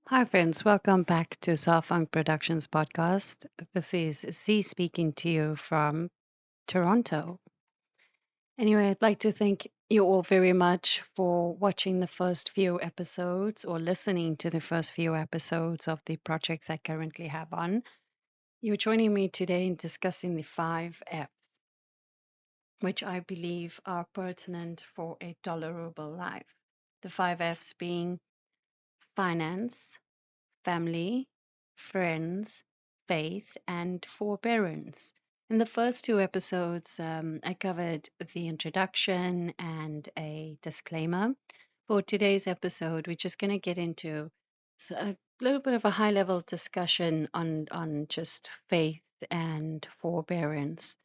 Hi, friends. Welcome back to Funk Productions podcast. This is Z speaking to you from Toronto. Anyway, I'd like to thank you all very much for watching the first few episodes or listening to the first few episodes of the projects I currently have on. You're joining me today in discussing the 5 F's, which I believe are pertinent for a tolerable life. The 5 F's being finance, family, friends, faith, and forbearance. In the first two episodes, I covered the introduction and a disclaimer. For today's episode, we're just going to get into a little bit of a high level discussion on just faith and forbearance.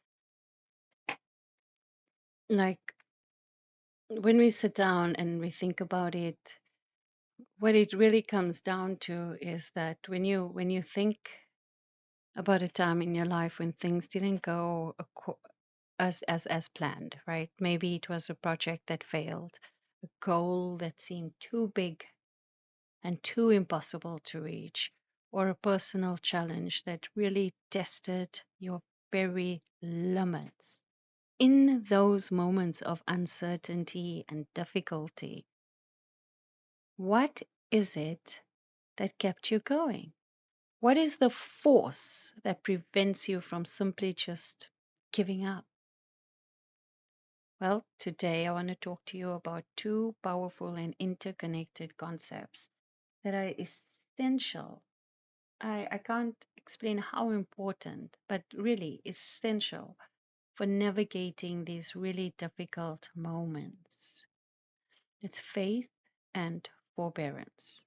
Like when we sit down and we think about it, what it really comes down to is that when you think about a time in your life when things didn't go as planned, right? Maybe it was a project that failed, a goal that seemed too big and too impossible to reach, or a personal challenge that really tested your very limits. In those moments of uncertainty and difficulty, what is it that kept you going? What is the force that prevents you from simply just giving up? Well, today I want to talk to you about two powerful and interconnected concepts that are essential. I can't explain how important, but really essential for navigating these really difficult moments. It's faith and forbearance.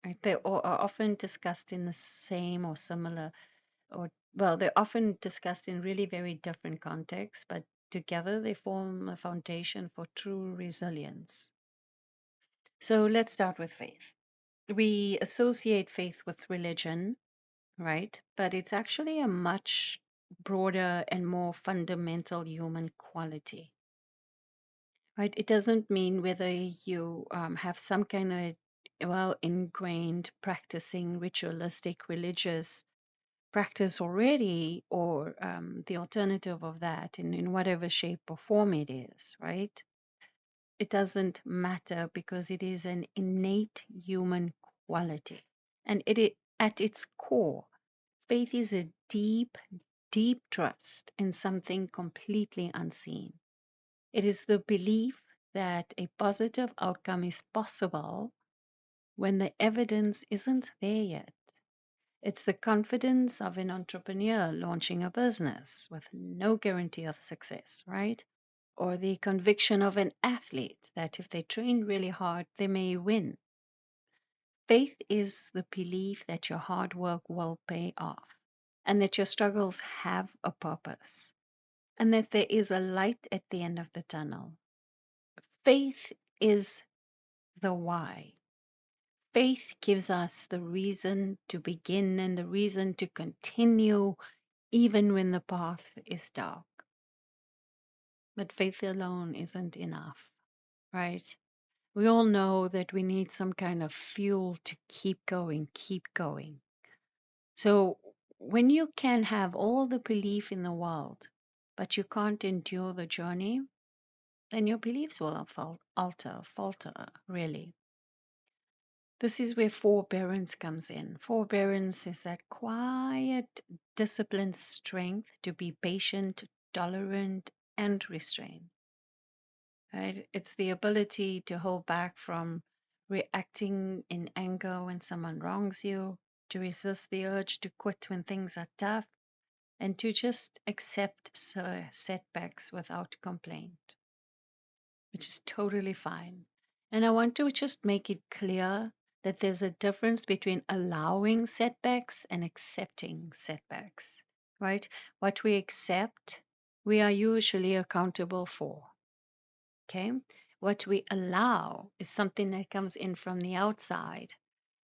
Right? They are often discussed in the same or similar or well, they're often discussed in really very different contexts, but together they form a foundation for true resilience. So let's start with faith. We associate faith with religion, right? But it's actually a much broader and more fundamental human quality, right? It doesn't mean whether you have some kind of well ingrained practicing ritualistic religious practice already or the alternative of that in whatever shape or form it is, right? It doesn't matter because it is an innate human quality. And at its core, faith is a deep, deep trust in something completely unseen. It is the belief that a positive outcome is possible when the evidence isn't there yet. It's the confidence of an entrepreneur launching a business with no guarantee of success, right? Or the conviction of an athlete that if they train really hard, they may win. Faith is the belief that your hard work will pay off and that your struggles have a purpose and that there is a light at the end of the tunnel. Faith is the why. Faith gives us the reason to begin and the reason to continue even when the path is dark. But faith alone isn't enough, right? We all know that we need some kind of fuel to keep going, keep going. So when you can have all the belief in the world, but you can't endure the journey, then your beliefs will falter, really. This is where forbearance comes in. Forbearance is that quiet, disciplined strength to be patient, tolerant, and restrained. Right? It's the ability to hold back from reacting in anger when someone wrongs you, to resist the urge to quit when things are tough, and to just accept setbacks without complaint, which is totally fine. And I want to just make it clear that there's a difference between allowing setbacks and accepting setbacks, right? What we accept, we are usually accountable for. Okay. What we allow is something that comes in from the outside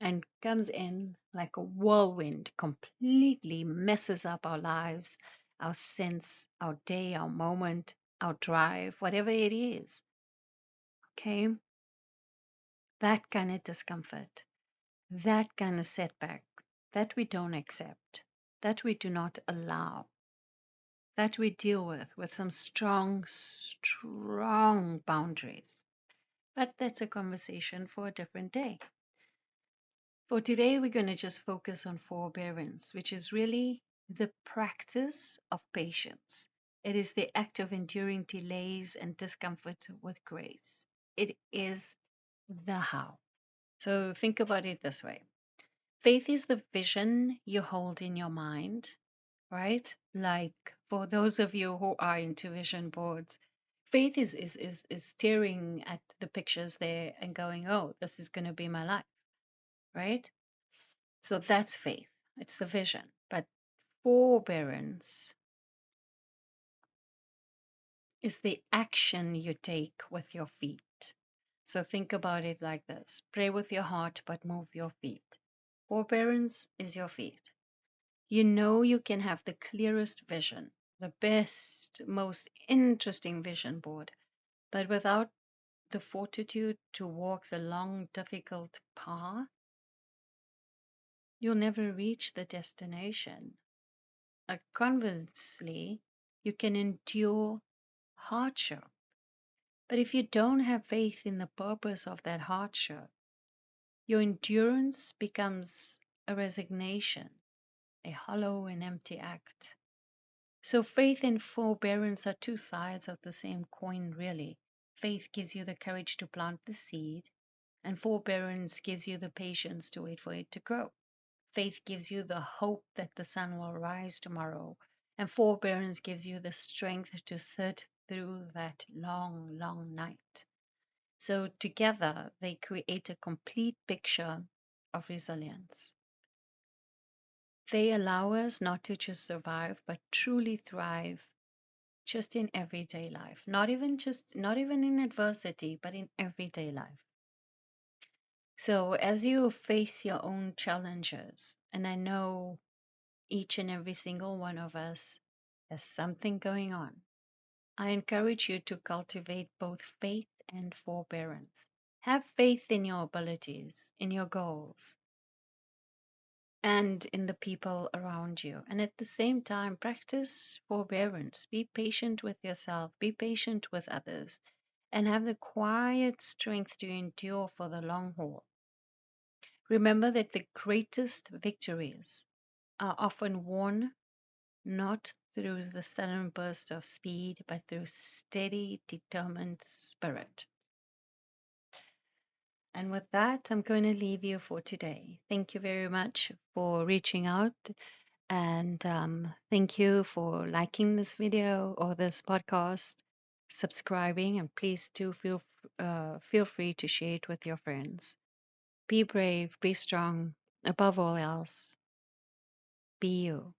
and comes in like a whirlwind, completely messes up our lives, our sense, our day, our moment, our drive, whatever it is. Okay. That kind of discomfort. That kind of setback that we don't accept, that we do not allow, that we deal with some strong, strong boundaries. But that's a conversation for a different day. For today, we're going to just focus on forbearance, which is really the practice of patience. It is the act of enduring delays and discomfort with grace. It is the how. So think about it this way: faith is the vision you hold in your mind, right? Like for those of you who are into vision boards, faith is staring at the pictures there and going, oh, this is going to be my life, right? So that's faith. It's the vision. But forbearance is the action you take with your feet. So think about it like this: pray with your heart, but move your feet. Forbearance is your feet. You know you can have the clearest vision, the best, most interesting vision board, but without the fortitude to walk the long, difficult path, you'll never reach the destination. Conversely, you can endure hardship. But if you don't have faith in the purpose of that hardship, your endurance becomes a resignation, a hollow and empty act. So faith and forbearance are two sides of the same coin, really. Faith gives you the courage to plant the seed, and forbearance gives you the patience to wait for it to grow. Faith gives you the hope that the sun will rise tomorrow, and forbearance gives you the strength to sit through that long, long night. So together they create a complete picture of resilience. They allow us not to just survive, but truly thrive just in everyday life. Not even in adversity, but in everyday life. So as you face your own challenges, and I know each and every single one of us has something going on, I encourage you to cultivate both faith and forbearance. Have faith in your abilities, in your goals, and in the people around you. And at the same time, practice forbearance. Be patient with yourself, be patient with others, and have the quiet strength to endure for the long haul. Remember that the greatest victories are often won not through the sudden burst of speed, but through steady, determined spirit. And with that, I'm going to leave you for today. Thank you very much for reaching out. And thank you for liking this video or this podcast, subscribing, and please do feel free to share it with your friends. Be brave, be strong. Above all else, be you.